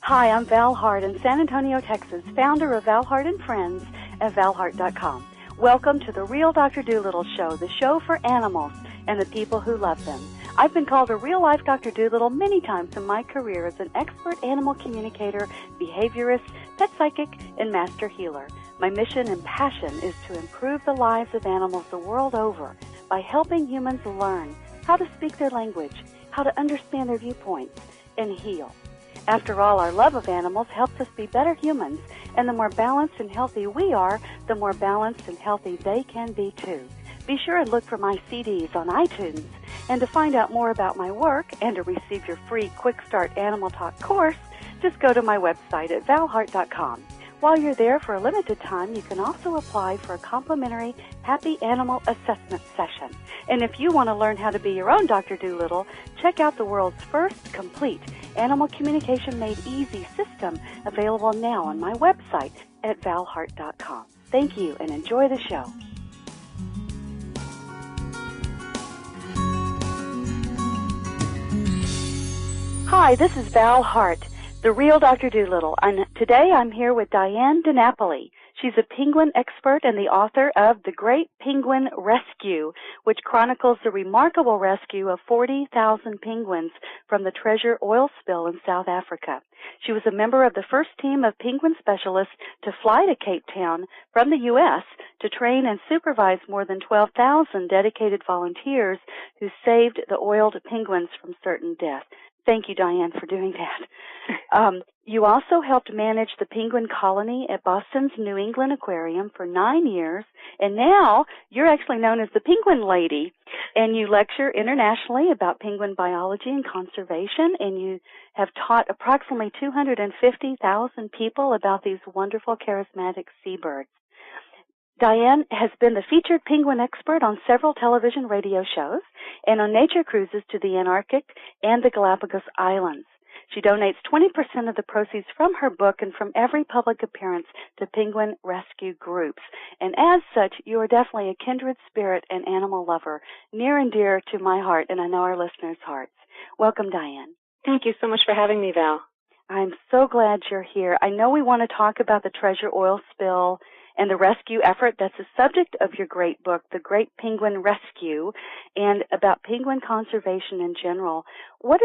Hi, I'm Val Hart in San Antonio, Texas, founder of Val Hart & Friends at valhart.com. Welcome to the Real Dr. Doolittle Show, the show for animals and the people who love them. I've been called a real-life Dr. Doolittle many times in my career as an expert animal communicator, behaviorist, pet psychic, and master healer. My mission and passion is to improve the lives of animals the world over by helping humans learn how to speak their language, how to understand their viewpoints, and heal. After all, our love of animals helps us be better humans, and the more balanced and healthy we are, the more balanced and healthy they can be too. Be sure and look for my CDs on iTunes. And to find out more about my work and to receive your free Quick Start Animal Talk course, just go to my website at valhart.com. While you're there for a limited time, you can also apply for a complimentary Happy Animal Assessment session. And if you want to learn how to be your own Dr. Doolittle, check out the world's first complete Animal Communication Made Easy system, available now on my website at valhart.com. Thank you and enjoy the show. Hi, this is Val Hart, the real Dr. Doolittle, and today I'm here with Dyan DeNapoli. She's a penguin expert and the author of The Great Penguin Rescue, which chronicles the remarkable rescue of 40,000 penguins from the Treasure oil spill in South Africa. She was a member of the first team of penguin specialists to fly to Cape Town from the U.S. to train and supervise more than 12,000 dedicated volunteers who saved the oiled penguins from certain death. Thank you, Dyan, for doing that. You also helped manage the penguin colony at Boston's New England Aquarium for 9 years, and now you're actually known as the Penguin Lady, and you lecture internationally about penguin biology and conservation, and you have taught approximately 250,000 people about these wonderful, charismatic seabirds. Dyan has been the featured penguin expert on several television radio shows and on nature cruises to the Antarctic and the Galapagos Islands. She donates 20% of the proceeds from her book and from every public appearance to penguin rescue groups. And as such, you are definitely a kindred spirit and animal lover, near and dear to my heart, and I know our listeners' hearts. Welcome, Dyan. Thank you so much for having me, Val. I'm so glad you're here. I know we want to talk about the Treasure oil spill and the rescue effort. That's the subject of your great book, The Great Penguin Rescue, and about penguin conservation in general. What's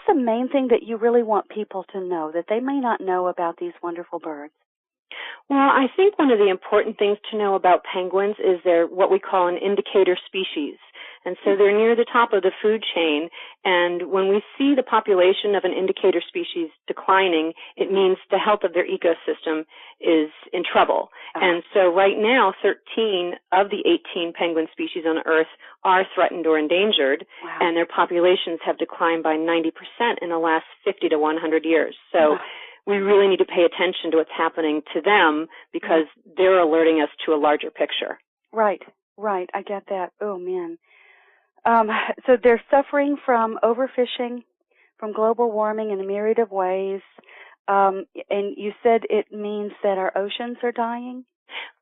the main thing that you really want people to know that they may not know about these wonderful birds? Well, I think one of the important things to know about penguins is they're what we call an indicator species. And so they're near the top of the food chain, and when we see the population of an indicator species declining, it means the health of their ecosystem is in trouble. And so right now, 13 of the 18 penguin species on Earth are threatened or endangered, and their populations have declined by 90% in the last 50 to 100 years. So we really need to pay attention to what's happening to them because they're alerting us to a larger picture. Right. I get that. Oh, man. So they're suffering from overfishing, from global warming in a myriad of ways, and you said it means that our oceans are dying?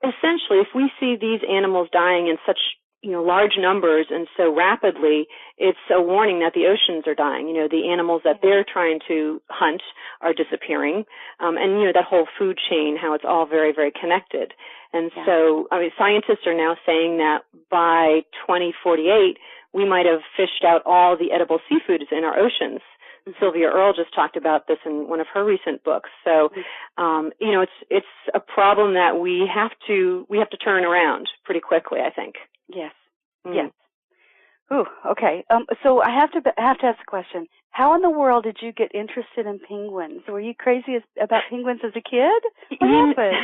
Essentially, if we see these animals dying in such large numbers and so rapidly, it's a warning that the oceans are dying. The animals that they're trying to hunt are disappearing, and that whole food chain, how it's all very, very connected. And so, scientists are now saying that by 2048, we might have fished out all the edible seafoods in our oceans. Sylvia Earle just talked about this in one of her recent books. So, it's a problem that we have to turn around pretty quickly, I think. Yes. Yes. Ooh, okay. So I have to ask a question. How in the world did you get interested in penguins? Were you crazy about penguins as a kid? What happened?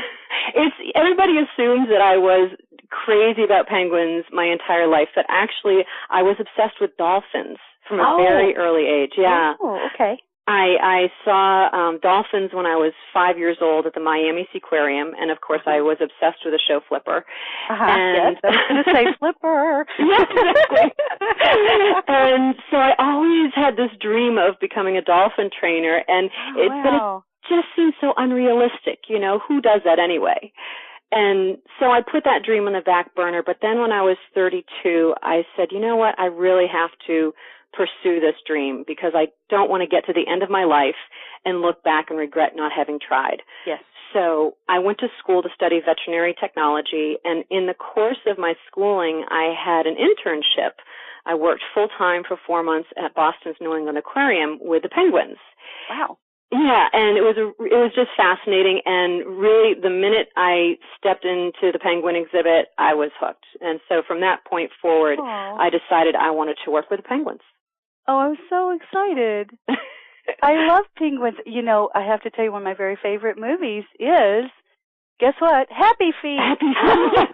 Everybody assumes that I was crazy about penguins my entire life, but actually I was obsessed with dolphins from a very early age. Yeah. Oh, okay. I saw dolphins when I was 5 years old at the Miami Seaquarium, and of course I was obsessed with the show Flipper. And yes, I was going to say Flipper. Yes, exactly. And so I always had this dream of becoming a dolphin trainer, and but it just seems so unrealistic. Who does that anyway? And so I put that dream on the back burner, but then when I was 32, I said, you know what, I really have to pursue this dream because I don't want to get to the end of my life and look back and regret not having tried. Yes. So I went to school to study veterinary technology, and in the course of my schooling, I had an internship. I worked full-time for 4 months at Boston's New England Aquarium with the penguins. Wow. Yeah, and it was just fascinating, and really the minute I stepped into the penguin exhibit, I was hooked. And so from that point forward, I decided I wanted to work with the penguins. Oh, I'm so excited. I love penguins. You know, I have to tell you, one of my very favorite movies is, guess what? Happy Feet. Happy Feet.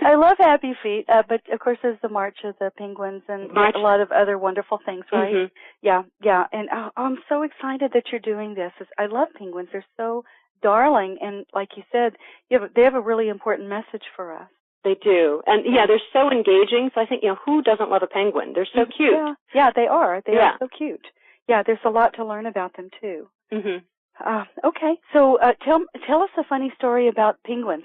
I love Happy Feet, but of course there's the March of the Penguins and a lot of other wonderful things, right? Mm-hmm. Yeah. And I'm so excited that you're doing this. I love penguins. They're so darling, and like you said, they have a really important message for us. They do. And, they're so engaging. So I think, who doesn't love a penguin? They're so cute. Yeah, they are. They are so cute. Yeah, there's a lot to learn about them, too. Mm-hmm. Okay, so tell us a funny story about penguins.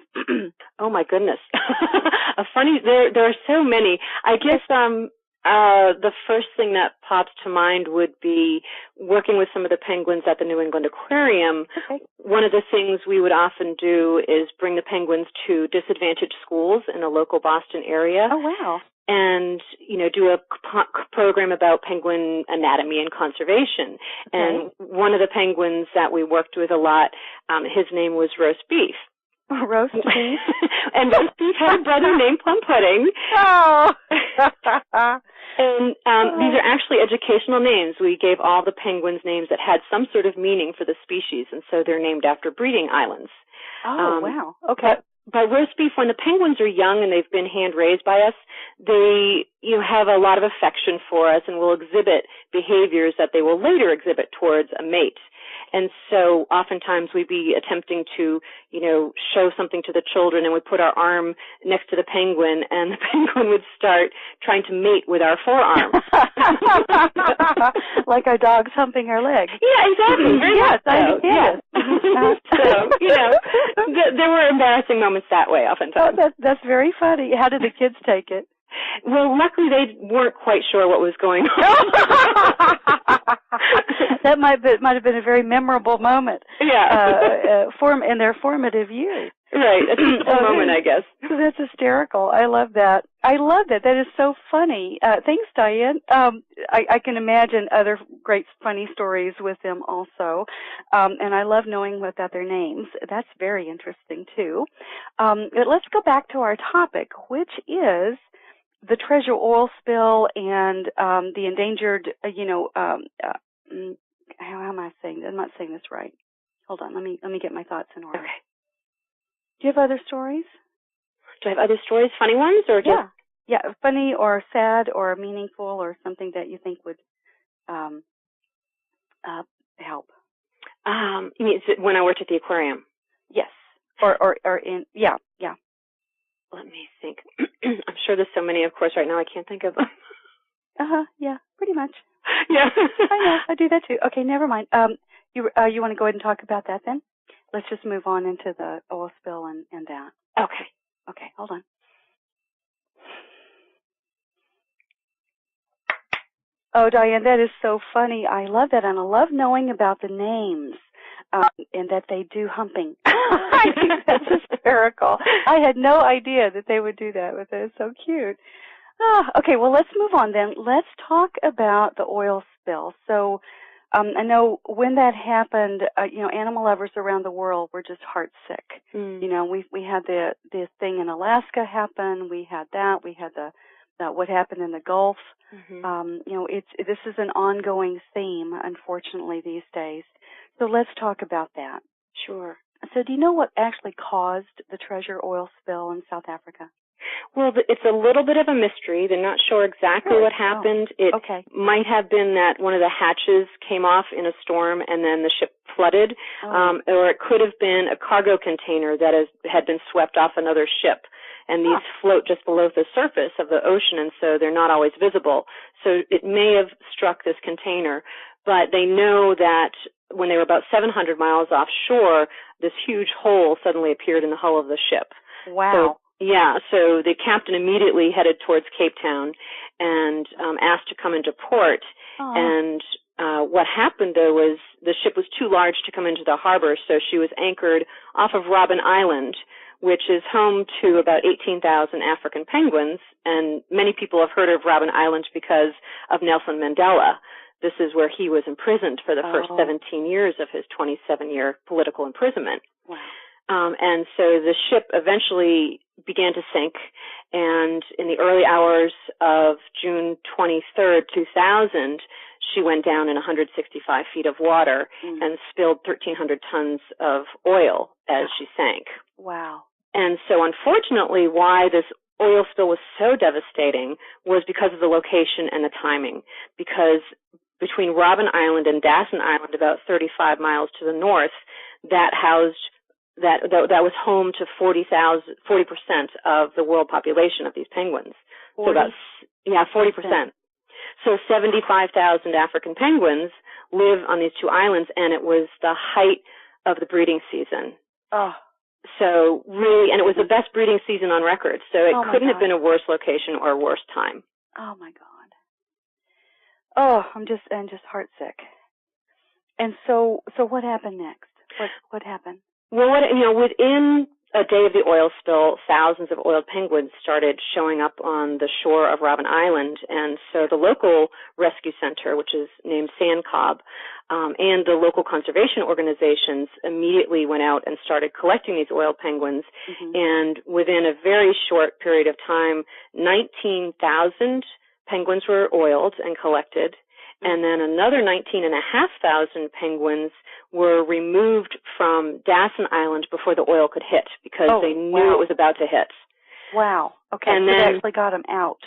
Oh, my goodness. There are so many. I guess the first thing that pops to mind would be working with some of the penguins at the New England Aquarium. Okay. One of the things we would often do is bring the penguins to disadvantaged schools in the local Boston area. Oh, wow. And, do a program about penguin anatomy and conservation. Okay. And one of the penguins that we worked with a lot, his name was Roast Beef. Roast Beef? And Roast Beef had a brother named Plum Pudding. Oh! And these are actually educational names. We gave all the penguins names that had some sort of meaning for the species, and so they're named after breeding islands. Oh, wow. Okay. But Roast Beef, when the penguins are young and they've been hand-raised by us, they have a lot of affection for us and will exhibit behaviors that they will later exhibit towards a mate. And so oftentimes we'd be attempting to, show something to the children, and we'd put our arm next to the penguin, and the penguin would start trying to mate with our forearm. Like our dog's humping her leg. Yeah, exactly. Yes, I get it. So, there were embarrassing moments that way oftentimes. Oh, that's very funny. How did the kids take it? Well, luckily they weren't quite sure what was going on. That might have been a very memorable moment. Yeah. In their formative years. Right. It's a moment, I guess. That's hysterical. I love that. That is so funny. Thanks, Dyan. I can imagine other great funny stories with them also. And I love knowing about their names. That's very interesting, too. Let's go back to our topic, which is the treasure oil spill and the endangered, how am I saying this? I'm not saying this right. Hold on, let me get my thoughts in order. Okay. Do you have other stories? Do I have other stories, funny ones, or just? Yeah, funny or sad or meaningful or something that you think would help. You mean when I worked at the aquarium? Yes. Or in yeah. Let me think. I'm sure there's so many, of course, right now I can't think of them. Yeah, pretty much. Yeah. I know, I do that too. Okay, never mind. You want to go ahead and talk about that then? Let's just move on into the oil spill and that. Okay, hold on. Oh, Dyan, that is so funny. I love that, and I love knowing about the names. And that they do humping. I think that's hysterical. I had no idea that they would do that, but that is so cute. Okay, well, let's move on then. Let's talk about the oil spill. So I know when that happened, animal lovers around the world were just heartsick. Mm. We had this thing in Alaska happen. We had that. We had the what happened in the Gulf. Mm-hmm. This is an ongoing theme, unfortunately, these days. So let's talk about that. Sure. So do you know what actually caused the treasure oil spill in South Africa? Well, it's a little bit of a mystery. They're not sure exactly what happened. It might have been that one of the hatches came off in a storm and then the ship flooded, or it could have been a cargo container that had been swept off another ship. And these float just below the surface of the ocean, and so they're not always visible. So it may have struck this container, but they know that when they were about 700 miles offshore, this huge hole suddenly appeared in the hull of the ship. Wow. So the captain immediately headed towards Cape Town and asked to come into port. And What happened, though, was the ship was too large to come into the harbor, so she was anchored off of Robben Island, which is home to about 18,000 African penguins, and many people have heard of Robben Island because of Nelson Mandela. This is where he was imprisoned for the first 17 years of his 27-year political imprisonment. Wow. And so the ship eventually began to sink, and in the early hours of June 23rd, 2000, she went down in 165 feet of water and spilled 1,300 tons of oil as she sank. Wow. And so unfortunately, why this oil spill was so devastating was because of the location and the timing, because between Robben Island and Dasson Island, about 35 miles to the north, that was home to 40% of the world population of these penguins. 40? So about 40%. So 75,000 African penguins live on these two islands, and it was the height of the breeding season. Oh. So really, and it was the best breeding season on record. So it couldn't have been a worse location or a worse time. Oh my God. Oh, I'm just heartsick. And so what happened next? What happened? Well, within a day of the oil spill, thousands of oiled penguins started showing up on the shore of Robben Island, and so the local rescue center, which is named Sand Cobb, and the local conservation organizations immediately went out and started collecting these oiled penguins, and within a very short period of time, 19,000 penguins were oiled and collected, and then another 19,500 penguins were removed from Dasson Island before the oil could hit because they knew it was about to hit. Wow. Okay, and so then they actually got them out.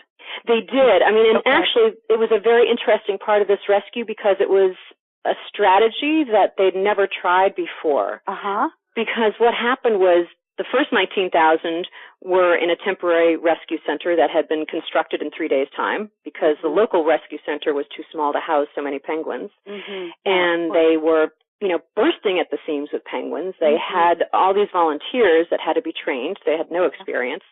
They did. I mean, and actually it was a very interesting part of this rescue because it was a strategy that they'd never tried before. Because what happened was the first 19,000 were in a temporary rescue center that had been constructed in 3 days' time because the local rescue center was too small to house so many penguins. And they were, bursting at the seams with penguins. They had all these volunteers that had to be trained. They had no experience.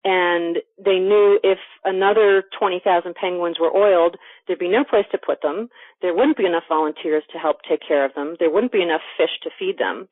And they knew if another 20,000 penguins were oiled, there'd be no place to put them. There wouldn't be enough volunteers to help take care of them. There wouldn't be enough fish to feed them.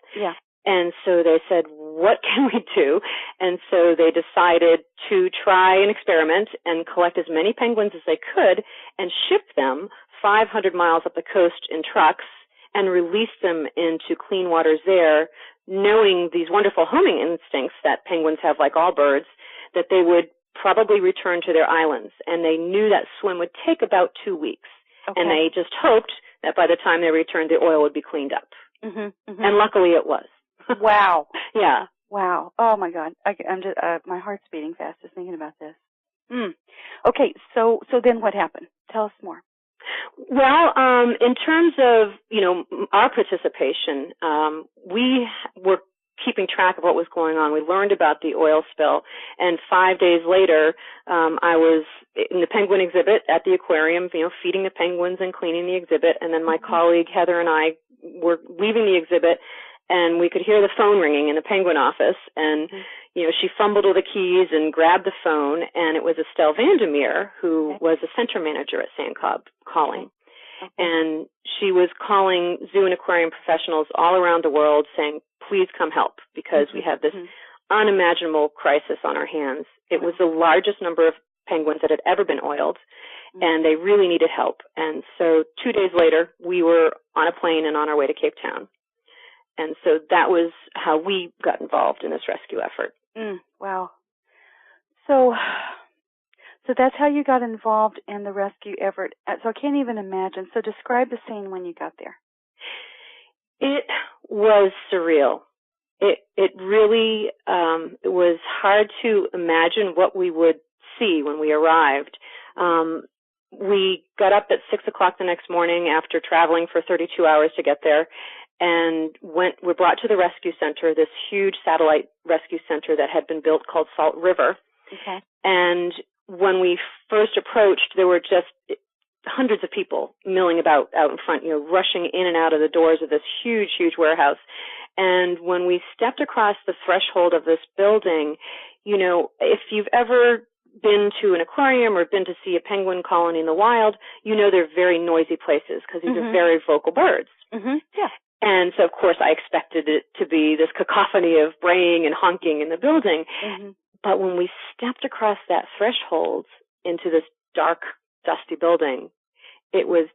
And so they said, what can we do? And so they decided to try an experiment and collect as many penguins as they could and ship them 500 miles up the coast in trucks and release them into clean waters there, knowing these wonderful homing instincts that penguins have like all birds, that they would probably return to their islands. And they knew that swim would take about 2 weeks. And they just hoped that by the time they returned, the oil would be cleaned up. And luckily it was. Wow. Yeah. Wow. Oh my God. I'm just my heart's beating fast just thinking about this. Okay. So then what happened? Tell us more. Well, in terms of our participation, we were keeping track of what was going on. We learned about the oil spill, and 5 days later, I was in the penguin exhibit at the aquarium, feeding the penguins and cleaning the exhibit, and then my colleague Heather and I were leaving the exhibit. And we could hear the phone ringing in the penguin office, and, she fumbled with the keys and grabbed the phone, and it was Estelle Vandermeer, who was the center manager at Sand Cobb, calling. And she was calling zoo and aquarium professionals all around the world saying, please come help, because we have this unimaginable crisis on our hands. It was the largest number of penguins that had ever been oiled, and they really needed help. And so 2 days later, we were on a plane and on our way to Cape Town. And so that was how we got involved in this rescue effort. Wow. So that's how you got involved in the rescue effort. So I can't even imagine. So describe the scene when you got there. It was surreal. It really it was hard to imagine what we would see when we arrived. We got up at 6 o'clock the next morning after traveling for 32 hours to get there, and were brought to the rescue center, this huge satellite rescue center that had been built called Salt River. And when we first approached, there were just hundreds of people milling about out in front, rushing in and out of the doors of this huge, huge warehouse. And when we stepped across the threshold of this building, if you've ever been to an aquarium or been to see a penguin colony in the wild, you know they're very noisy places because these are very vocal birds. Yeah. And so, of course, I expected it to be this cacophony of braying and honking in the building. But when we stepped across that threshold into this dark, dusty building, it was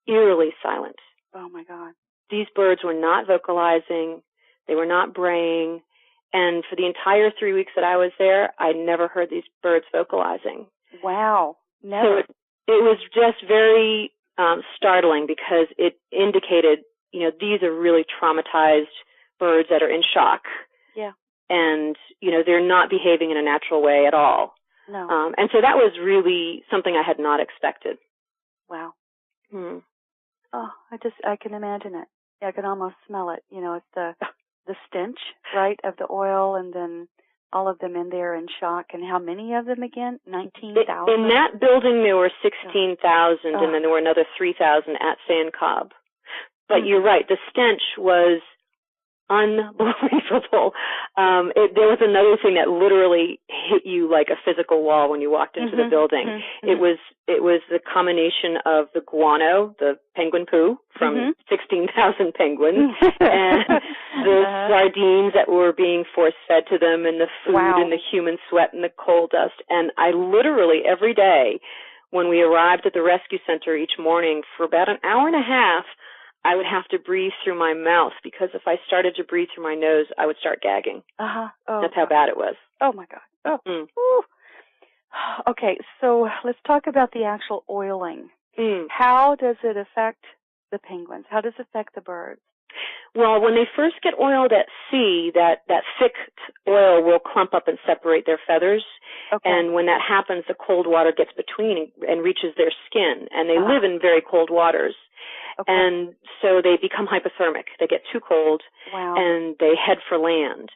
eerily silent. Oh, my God. These birds were not vocalizing. They were not braying. And for the entire 3 weeks that I was there, I never heard these birds vocalizing. Wow. Never. So it was just very startling because it indicated, you know, these are really traumatized birds that are in shock. Yeah. And, you know, they're not behaving in a natural way at all. No. And so that was really something I had not expected. Wow. Oh, I can imagine it. Yeah, I can almost smell it. You know, it's the stench, right, of the oil, and then all of them in there in shock. And how many of them again? 19,000? In that building, there were 16,000, and then there were another 3,000 at Sand Cobb. But you're right, the stench was unbelievable. There was another thing that literally hit you like a physical wall when you walked into the building. It was the combination of the guano, the penguin poo from 16,000 penguins, and the sardines that were being force-fed to them, and the food and the human sweat and the coal dust. And I literally, every day, when we arrived at the rescue center each morning, for about an hour and a half, I would have to breathe through my mouth, because if I started to breathe through my nose, I would start gagging. Oh, that's how bad it was. Oh, my God. Okay, so let's talk about the actual oiling. How does it affect the penguins? How does it affect the birds? Well, when they first get oiled at sea, that thick oil will clump up and separate their feathers. And when that happens, the cold water gets between and reaches their skin. And they live in very cold waters. And so they become hypothermic. They get too cold, and they head for land.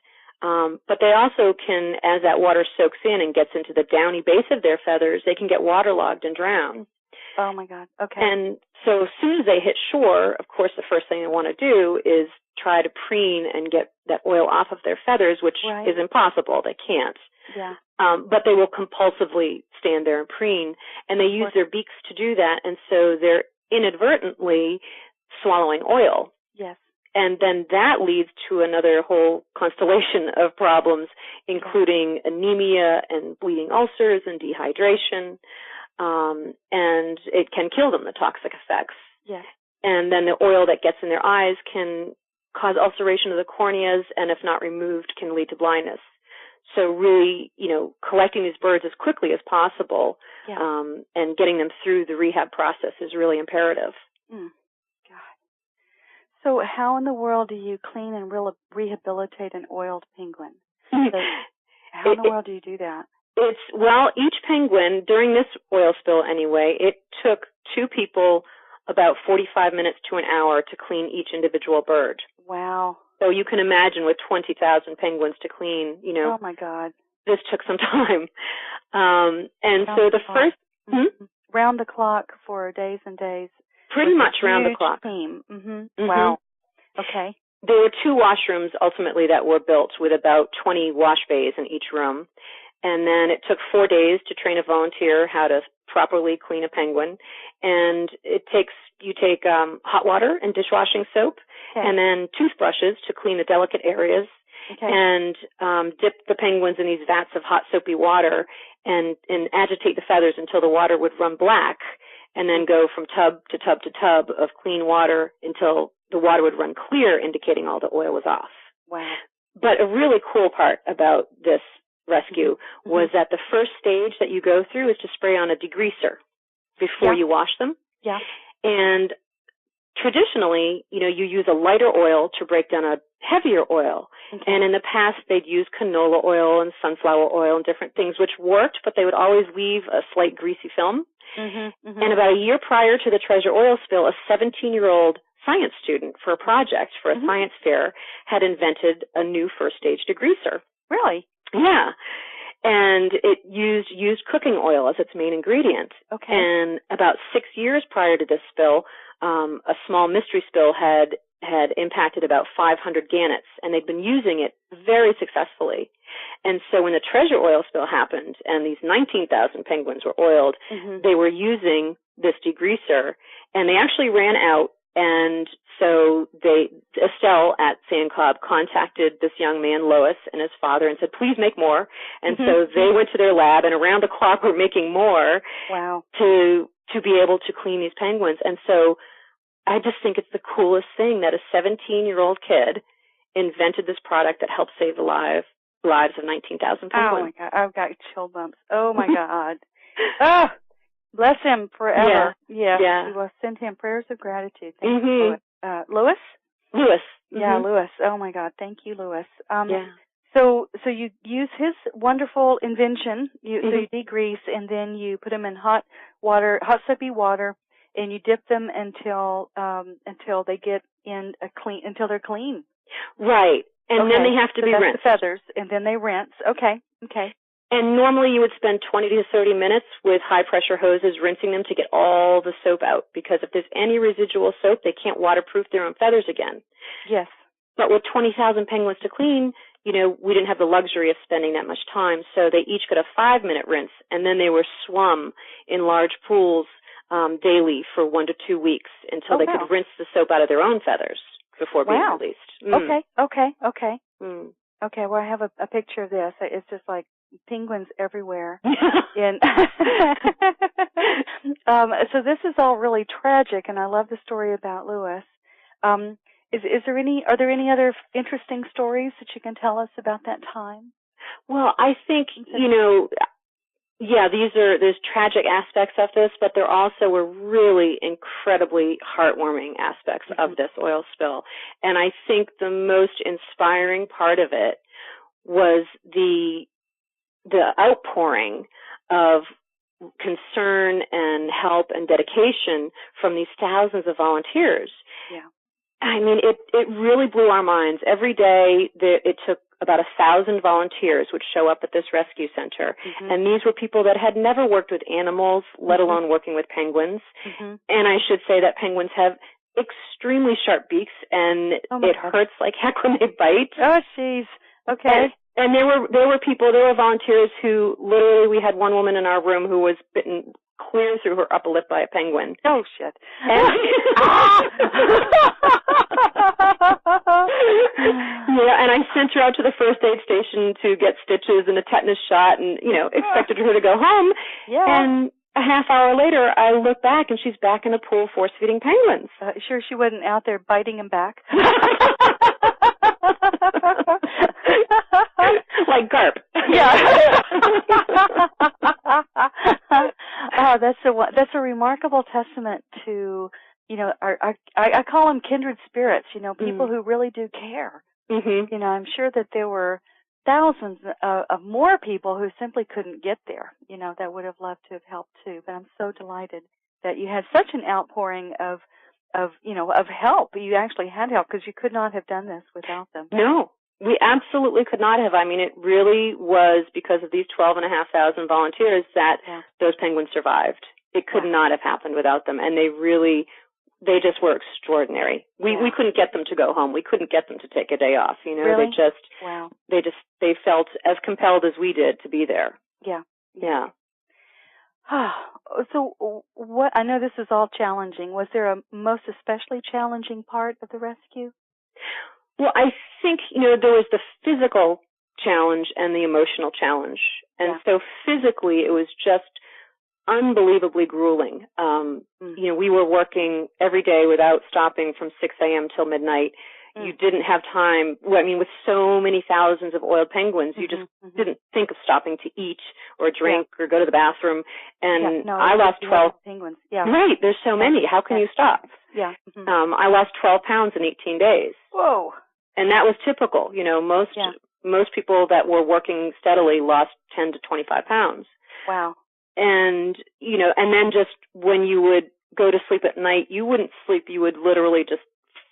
But they also can, as that water soaks in and gets into the downy base of their feathers, they can get waterlogged and drown. Oh, my God. Okay. And so as soon as they hit shore, of course, the first thing they want to do is try to preen and get that oil off of their feathers, which is impossible. They can't. Yeah. But they will compulsively stand there and preen, and they use their beaks to do that, and so they're inadvertently swallowing oil. Yes. And then that leads to another whole constellation of problems, including anemia and bleeding ulcers and dehydration. And it can kill them, the toxic effects. Yes. And then the oil that gets in their eyes can cause ulceration of the corneas, and if not removed, can lead to blindness. So really, you know, collecting these birds as quickly as possible and getting them through the rehab process is really imperative. God. So how in the world do you clean and rehabilitate an oiled penguin? How in the world do you do that? Well, each penguin, during this oil spill anyway, it took 2 people about 45 minutes to an hour to clean each individual bird. Wow. So you can imagine with 20,000 penguins to clean, you know. Oh, my God. This took some time. And so the first... Round the clock for days and days. Pretty much round the clock. Team. Wow. Okay. There were 2 washrooms ultimately that were built with about 20 wash bays in each room. And then it took 4 days to train a volunteer how to properly clean a penguin. And you take hot water and dishwashing soap, and then toothbrushes to clean the delicate areas, and dip the penguins in these vats of hot soapy water and agitate the feathers until the water would run black, and then go from tub to tub to tub of clean water until the water would run clear, indicating all the oil was off. Wow. But a really cool part about this rescue was that the first stage that you go through is to spray on a degreaser before you wash them. Yeah. And traditionally, you know, you use a lighter oil to break down a heavier oil. And in the past, they'd use canola oil and sunflower oil and different things, which worked, but they would always leave a slight greasy film. And about a year prior to the Treasure oil spill, a 17-year-old science student for a project for a science fair had invented a new first stage degreaser. Really? Yeah. And it used cooking oil as its main ingredient. And about 6 years prior to this spill, a small mystery spill had had impacted about 500 gannets, and they'd been using it very successfully. And so when the treasure oil spill happened and these 19,000 penguins were oiled, they were using this degreaser, and they actually ran out. And so Estelle at Sand Club contacted this young man, Lois, and his father and said, please make more. And so they went to their lab, and around the clock were making more to be able to clean these penguins. And so I just think it's the coolest thing that a 17-year-old kid invented this product that helped save the lives of 19,000 penguins. Oh, my God. I've got chill bumps. Oh, my God. Oh, bless him forever. Yeah. We will send him prayers of gratitude. Thank you, Louis? Louis. Yeah, Louis. Oh, my God. Thank you, Louis. So you use his wonderful invention. So you degrease, and then you put them in hot soapy water, and you dip them until they get until they're clean. Right. And then they have to be rinsed. The feathers, and then they rinse. Okay. And normally you would spend 20 to 30 minutes with high-pressure hoses rinsing them to get all the soap out, because if there's any residual soap, they can't waterproof their own feathers again. Yes. But with 20,000 penguins to clean, we didn't have the luxury of spending that much time, so they each got a 5-minute rinse, and then they were swum in large pools daily for 1 to 2 weeks until they could rinse the soap out of their own feathers before being released. Okay. Okay, well, I have a picture of this. It's just like penguins everywhere. So this is all really tragic, and I love the story about Louis. Are there any other interesting stories that you can tell us about that time? Well, I think, there's tragic aspects of this, but there also were really incredibly heartwarming aspects of this oil spill. And I think the most inspiring part of it was the outpouring of concern and help and dedication from these thousands of volunteers. Yeah. I mean, it really blew our minds. Every day it took about 1,000 volunteers would show up at this rescue center. And these were people that had never worked with animals, let alone working with penguins. And I should say that penguins have extremely sharp beaks, and it hurts like heck when they bite. Oh, jeez. Okay. And there were volunteers who literally, we had one woman in our room who was bitten clear through her upper lip by a penguin. Oh, shit. And I sent her out to the first aid station to get stitches and a tetanus shot, and, expected her to go home. Yeah. And a half hour later, I look back, and she's back in the pool force-feeding penguins. Sure she wasn't out there biting them back? Like Garp. Yeah. Oh, that's a remarkable testament to, I call them kindred spirits, people who really do care. I'm sure that there were thousands of more people who simply couldn't get there, that would have loved to have helped too. But I'm so delighted that you had such an outpouring of help. You actually had help, because you could not have done this without them. No. We absolutely could not have. I mean, it really was because of these 12,500 volunteers that those penguins survived. It could not have happened without them, and they just were extraordinary. We couldn't get them to go home. We couldn't get them to take a day off. Really? They felt as compelled as we did to be there. Yeah. So what? I know this is all challenging. Was there a most especially challenging part of the rescue? Well, I think, there was the physical challenge and the emotional challenge. And so physically, it was just unbelievably grueling. We were working every day without stopping from 6 a.m. till midnight. You didn't have time. With so many thousands of oiled penguins, you just didn't think of stopping to eat or drink or go to the bathroom. And I lost 12 penguins. Yeah. Right. There's so many. How can you stop? Yeah. I lost 12 pounds in 18 days. Whoa. And that was typical. Most people that were working steadily lost 10 to 25 pounds. Wow. And, and then just when you would go to sleep at night, you wouldn't sleep. You would literally just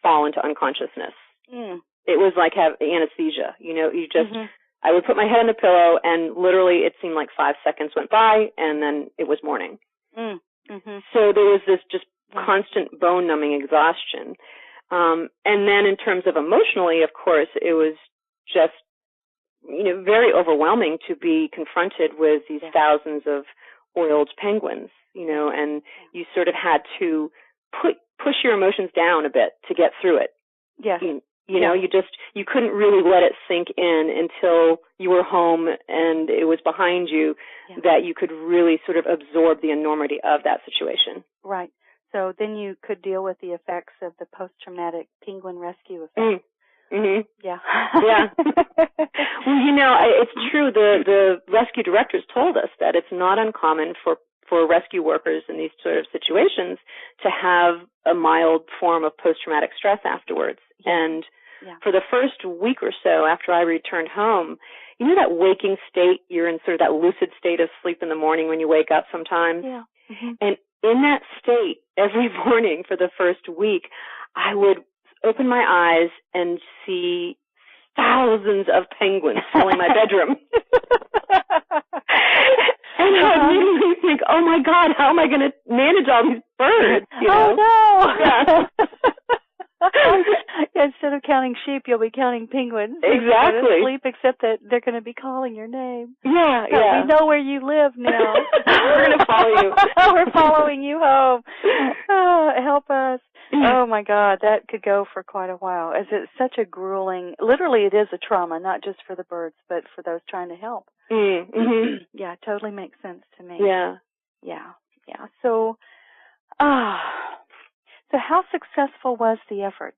fall into unconsciousness. It was like have anesthesia. I would put my head on the pillow, and literally it seemed like 5 seconds went by, and then it was morning. So there was this just constant bone-numbing exhaustion. And then in terms of emotionally, of course, it was just, very overwhelming to be confronted with these thousands of oiled penguins, and you sort of had to push your emotions down a bit to get through it. Yes. You couldn't really let it sink in until you were home and it was behind you, that you could really sort of absorb the enormity of that situation. Right. So then you could deal with the effects of the post-traumatic penguin rescue effect. Mm-hmm. Yeah. Yeah. Well, it's true. The rescue directors told us that it's not uncommon for rescue workers in these sort of situations to have a mild form of post-traumatic stress afterwards. And for the first week or so after I returned home, that waking state, you're in sort of that lucid state of sleep in the morning when you wake up sometimes. Yeah. Mm-hmm. And in that state, every morning for the first week, I would open my eyes and see thousands of penguins filling my bedroom. And I would immediately think, oh my God, how am I going to manage all these birds? Oh no! Yeah. Instead of counting sheep, you'll be counting penguins. Exactly. Sleep, except that they're going to be calling your name. Yeah, so we know where you live now. We're going to follow you. We're following you home. Oh, help us. Oh my God, that could go for quite a while. As it's such a grueling, literally it is a trauma, not just for the birds, but for those trying to help. Mm-hmm. Yeah, it totally makes sense to me. Yeah. Yeah. So, so how successful was the effort?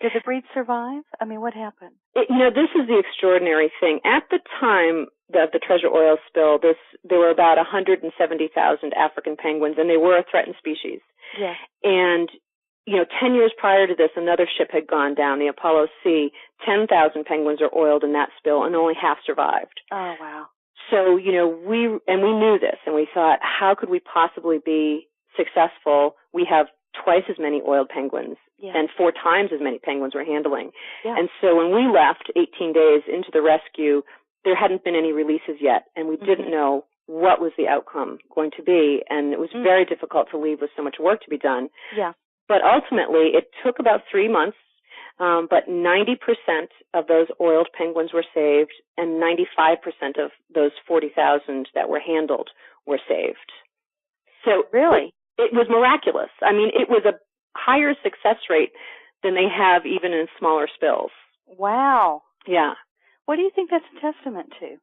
Did the breed survive? I mean, what happened? This is the extraordinary thing. At the time of the treasure oil spill, there were about 170,000 African penguins, and they were a threatened species. Yes. And 10 years prior to this, another ship had gone down, the Apollo C. 10,000 penguins are oiled in that spill, and only half survived. Oh, wow. So, we knew this, and we thought, how could we possibly be successful? We have twice as many oiled penguins, and 4 times as many penguins we're handling. Yeah. And so when we left 18 days into the rescue, there hadn't been any releases yet, and we didn't know what was the outcome going to be, and it was very difficult to leave with so much work to be done. Yeah. But ultimately, it took about 3 months, but 90% of those oiled penguins were saved, and 95% of those 40,000 that were handled were saved. So really, it was miraculous. I mean, it was a higher success rate than they have even in smaller spills. Wow. Yeah. What do you think that's a testament to?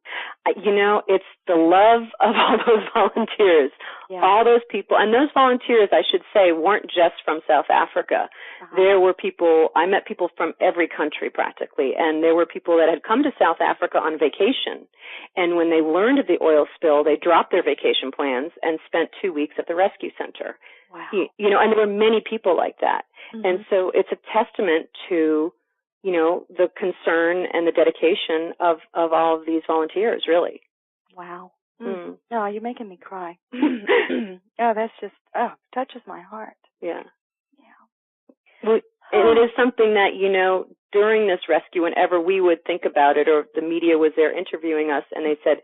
It's the love of all those volunteers, all those people. And those volunteers, I should say, weren't just from South Africa. There were I met people from every country practically, and there were people that had come to South Africa on vacation. And when they learned of the oil spill, they dropped their vacation plans and spent 2 weeks at the rescue center. Wow. And there were many people like that. And so it's a testament to the concern and the dedication of all of these volunteers, really. Wow. No, you're making me cry. That's just, touches my heart. Yeah. Yeah. Well, and it is something that, during this rescue, whenever we would think about it, or the media was there interviewing us and they said,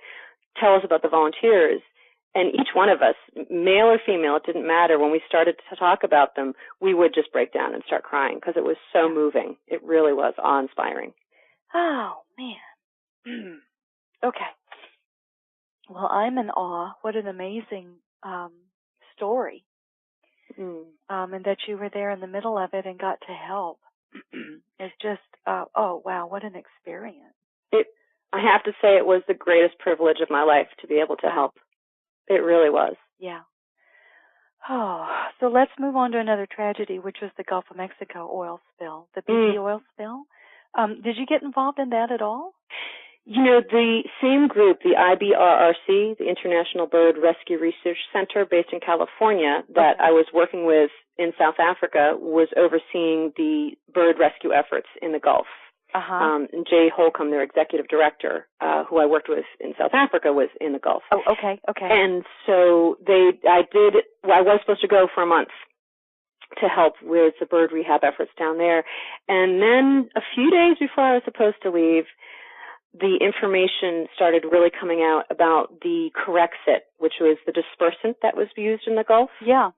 tell us about the volunteers. And each one of us, male or female, it didn't matter. When we started to talk about them, we would just break down and start crying because it was so moving. It really was awe-inspiring. Oh, man. Okay. Well, I'm in awe. What an amazing story. And that you were there in the middle of it and got to help. It's just, oh, wow, what an experience. I have to say it was the greatest privilege of my life to be able to help. It really was. Yeah. Oh, so let's move on to another tragedy, which was the Gulf of Mexico oil spill, the BP oil spill. Did you get involved in that at all? The same group, the IBRRC, the International Bird Rescue Research Center based in California, that I was working with in South Africa, was overseeing the bird rescue efforts in the Gulf. And Jay Holcomb, their executive director, who I worked with in South Africa, was in the Gulf. Oh, okay. And so I was supposed to go for a month to help with the bird rehab efforts down there. And then a few days before I was supposed to leave, the information started really coming out about the Corexit, which was the dispersant that was used in the Gulf. Yeah.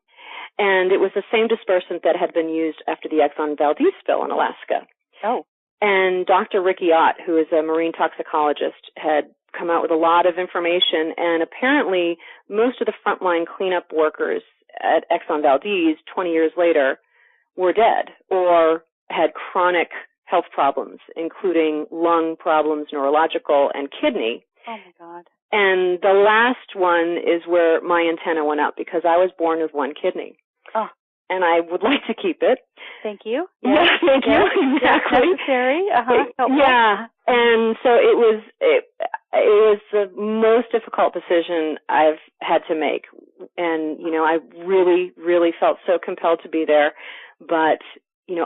And it was the same dispersant that had been used after the Exxon Valdez spill in Alaska. Oh. And Dr. Ricky Ott, who is a marine toxicologist, had come out with a lot of information, and apparently most of the frontline cleanup workers at Exxon Valdez 20 years later were dead or had chronic health problems, including lung problems, neurological, and kidney. Oh, my God. And the last one is where my antenna went up because I was born with one kidney. Oh. And I would like to keep it. Thank you. Yes, yeah, thank you. Exactly. Necessary. Yeah. And so it was the most difficult decision I've had to make. And, I really, really felt so compelled to be there. But,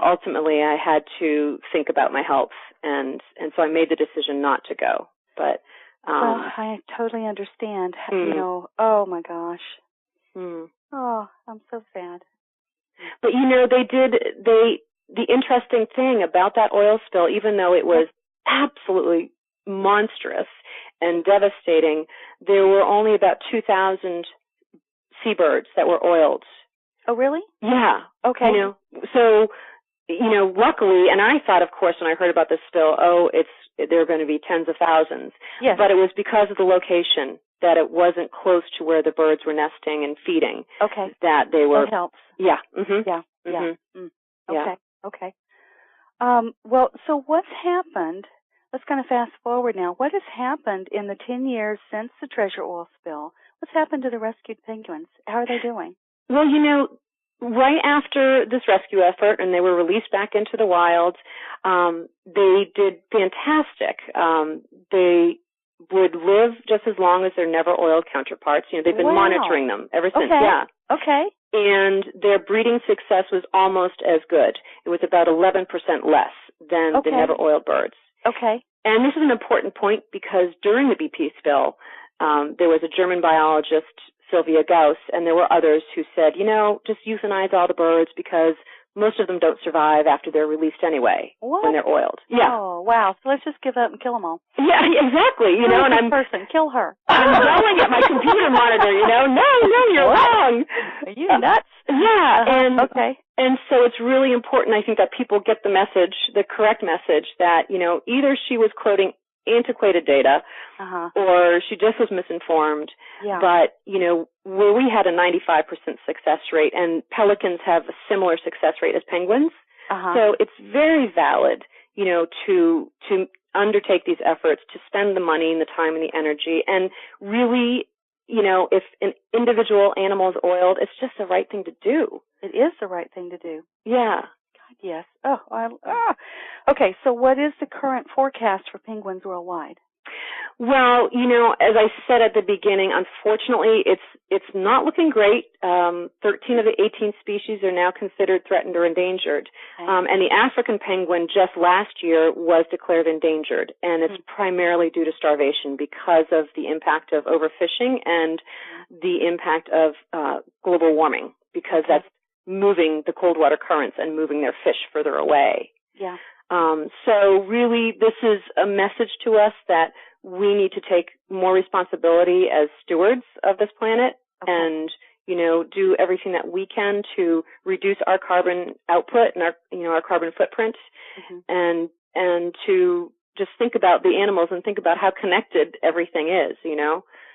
ultimately I had to think about my health. And so I made the decision not to go. But, well, I totally understand. Oh my gosh. Oh, I'm so sad. But the interesting thing about that oil spill, even though it was absolutely monstrous and devastating, there were only about 2,000 seabirds that were oiled. Oh, really? Yeah. Okay. So, luckily, and I thought, of course, when I heard about this spill, there are going to be tens of thousands. Yes. But it was because of the location, that it wasn't close to where the birds were nesting and feeding. Okay. That they were. That helps. Yeah. Mm-hmm. Yeah. Yeah. Mm-hmm. Okay. Yeah. Okay. Well, so what's happened? Let's kind of fast forward now. What has happened in the 10 years since the treasure oil spill? What's happened to the rescued penguins? How are they doing? Well, right after this rescue effort, and they were released back into the wild, they did fantastic. They would live just as long as their never-oiled counterparts. They've been monitoring them ever since. Okay. Yeah. Okay. And their breeding success was almost as good. It was about 11% less than the never-oiled birds. Okay. And this is an important point because during the BP spill, there was a German biologist, Sylvia Gauss, and there were others who said, just euthanize all the birds because most of them don't survive after they're released anyway when they're oiled. Yeah. Oh, wow. So let's just give up and kill them all. Yeah, exactly. And I'm person, kill her. I'm yelling at my computer monitor, no, you're wrong. Are you nuts? Yeah. Okay. And so it's really important, I think, that people get the message, the correct message, that, either she was quoting antiquated data or she just was misinformed. Yeah. But, where we had a 95% success rate, and pelicans have a similar success rate as penguins, so it's very valid, to undertake these efforts, to spend the money and the time and the energy, and really, if an individual animal is oiled, it's just the right thing to do. It is the right thing to do. Yeah. God, yes. Okay, so what is the current forecast for penguins worldwide? Well, as I said at the beginning, unfortunately, it's not looking great. 13 of the 18 species are now considered threatened or endangered. Okay. And the African penguin just last year was declared endangered, and it's primarily due to starvation because of the impact of overfishing and the impact of global warming, because that's moving the cold water currents and moving their fish further away. Yeah. So really, this is a message to us that we need to take more responsibility as stewards of this planet and, do everything that we can to reduce our carbon output and our carbon footprint and to just think about the animals and think about how connected everything is,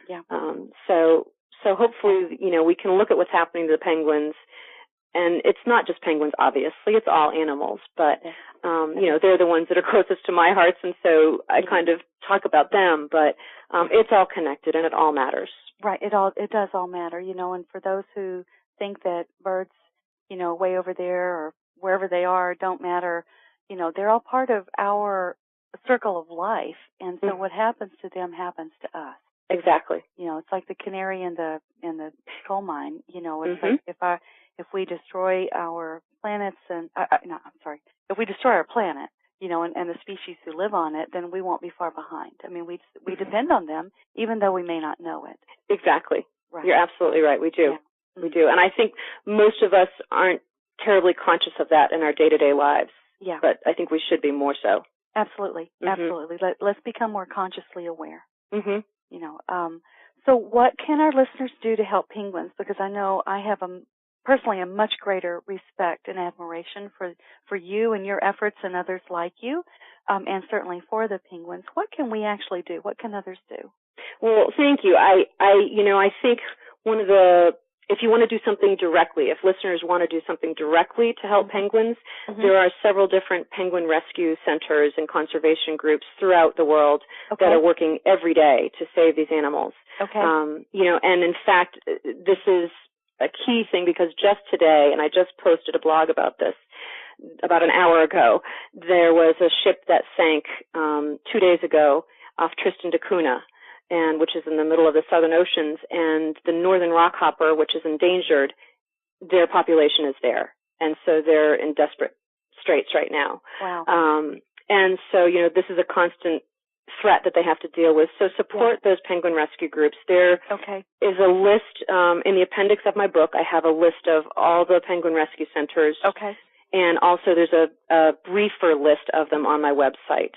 Yeah. So hopefully, we can look at what's happening to the penguins. And it's not just penguins, obviously. It's all animals. But, they're the ones that are closest to my hearts, and so I kind of talk about them. But it's all connected, and it all matters. Right. It does all matter, and for those who think that birds, way over there or wherever they are don't matter, they're all part of our circle of life. And so what happens to them happens to us. Exactly. It's like the canary in the coal mine. It's like if we destroy our planets if we destroy our planet, and the species who live on it, then we won't be far behind. I mean, we depend on them, even though we may not know it. Exactly. Right. You're absolutely right. We do. Yeah. We do. And I think most of us aren't terribly conscious of that in our day-to-day lives. Yeah. But I think we should be more so. Absolutely. Absolutely. Let's become more consciously aware. Mm-hmm. So what can our listeners do to help penguins? Because I know I have personally a much greater respect and admiration for you and your efforts and others like you, and certainly for the penguins. What can we actually do? What can others do? Well, thank you. I think one of the, if you want to do something directly, if listeners want to do something directly to help penguins, there are several different penguin rescue centers and conservation groups throughout the world that are working every day to save these animals. And in fact, this is a key thing because just today, and I just posted a blog about this about an hour ago, there was a ship that sank 2 days ago off Tristan da Cunha, and which is in the middle of the Southern Oceans, and the northern rockhopper, which is endangered, their population is there. And so they're in desperate straits right now. Wow. And so, this is a constant threat that they have to deal with. So support those penguin rescue groups. There is a list in the appendix of my book. I have a list of all the penguin rescue centers. And also there's a briefer list of them on my website.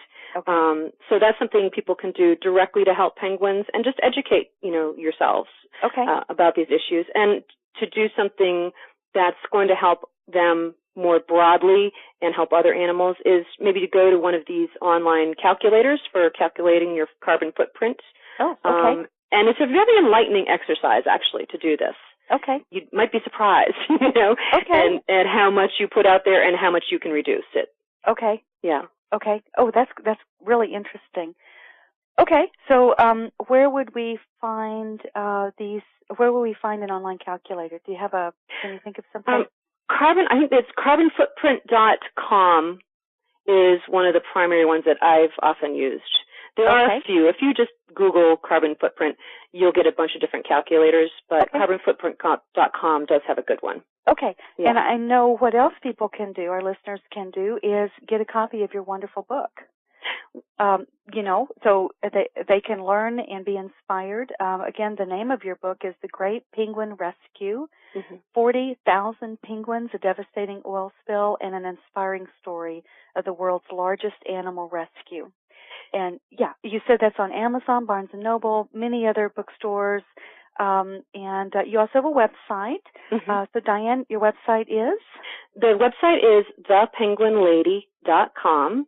So that's something people can do directly to help penguins and just educate, yourselves about these issues. And to do something that's going to help them more broadly and help other animals is maybe to go to one of these online calculators for calculating your carbon footprint. And it's a very enlightening exercise, actually, to do this. You might be surprised, and how much you put out there and how much you can reduce it. Oh, that's really interesting. So where would we find these? Where will we find an online calculator? Do you have can you think of something? I think it's carbonfootprint.com is one of the primary ones that I've often used. There are a few. If you just Google carbon footprint, you'll get a bunch of different calculators, but carbonfootprint.com does have a good one. And I know what else people can do, our listeners can do, is get a copy of your wonderful book. So they can learn and be inspired. Again, the name of your book is The Great Penguin Rescue, 40,000 penguins, a devastating oil spill, and an inspiring story of the world's largest animal rescue. And, you said that's on Amazon, Barnes & Noble, many other bookstores, and you also have a website. So, Dyan, your website is? The website is thepenguinlady.com.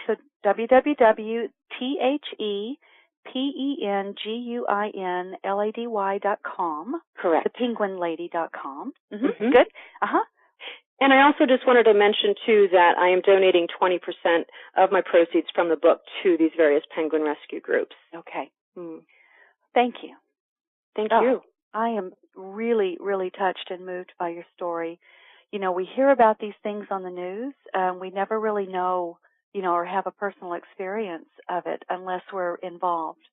So www.thepenguinlady.com. Correct. Thepenguinlady.com. Good. And I also just wanted to mention, too, that I am donating 20% of my proceeds from the book to these various penguin rescue groups. Thank you. Thank you. I am really, really touched and moved by your story. We hear about these things on the news. We never really know, or have a personal experience of it unless we're involved.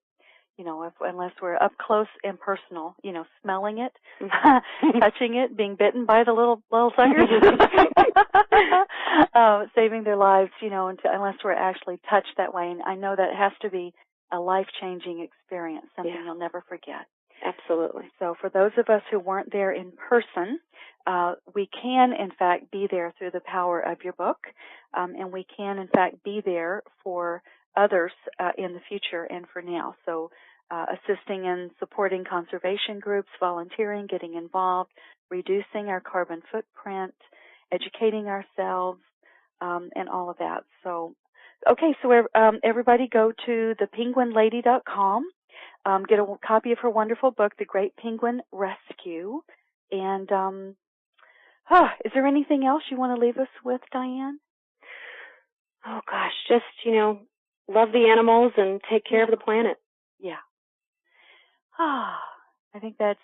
Unless we're up close and personal, smelling it, touching it, being bitten by the little suckers, saving their lives, unless we're actually touched that way. And I know that has to be a life-changing experience, something you'll never forget. Absolutely. So for those of us who weren't there in person, we can, in fact, be there through the power of your book, and we can, in fact, be there for others in the future and for now. So assisting and supporting conservation groups, volunteering, getting involved, reducing our carbon footprint, educating ourselves, and all of that. So, everybody go to thepenguinlady.com, get a copy of her wonderful book, The Great Penguin Rescue. And is there anything else you want to leave us with, Dyan? Oh, gosh, just, love the animals and take care of the planet. I think that's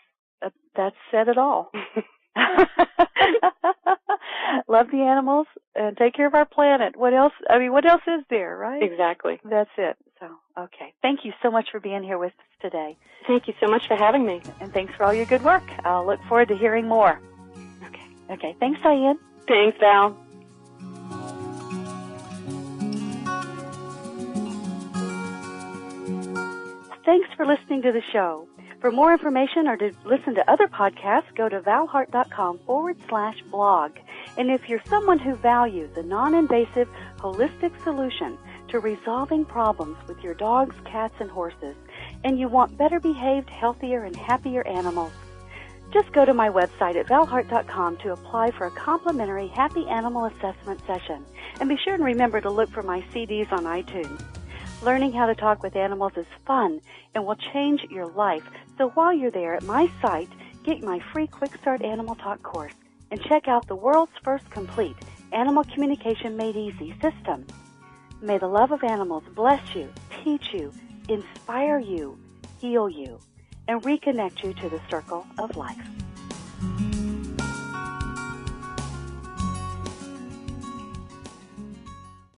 said it all. Love the animals and take care of our planet. What else? What else is there, right? Exactly. That's it. So, thank you so much for being here with us today. Thank you so much for having me. And thanks for all your good work. I'll look forward to hearing more. Okay. Thanks, Dyan. Thanks, Val. Thanks for listening to the show. For more information or to listen to other podcasts, go to valhart.com/blog. And if you're someone who values a non-invasive, holistic solution to resolving problems with your dogs, cats, and horses, and you want better behaved, healthier, and happier animals, Just go to my website at valhart.com to apply for a complimentary Happy Animal Assessment session. And be sure and remember to look for my CDs on iTunes. Learning how to talk with animals is fun and will change your life. So while you're there at my site, get my free Quick Start Animal Talk course and check out the world's first complete Animal Communication Made Easy system. May the love of animals bless you, teach you, inspire you, heal you, and reconnect you to the circle of life.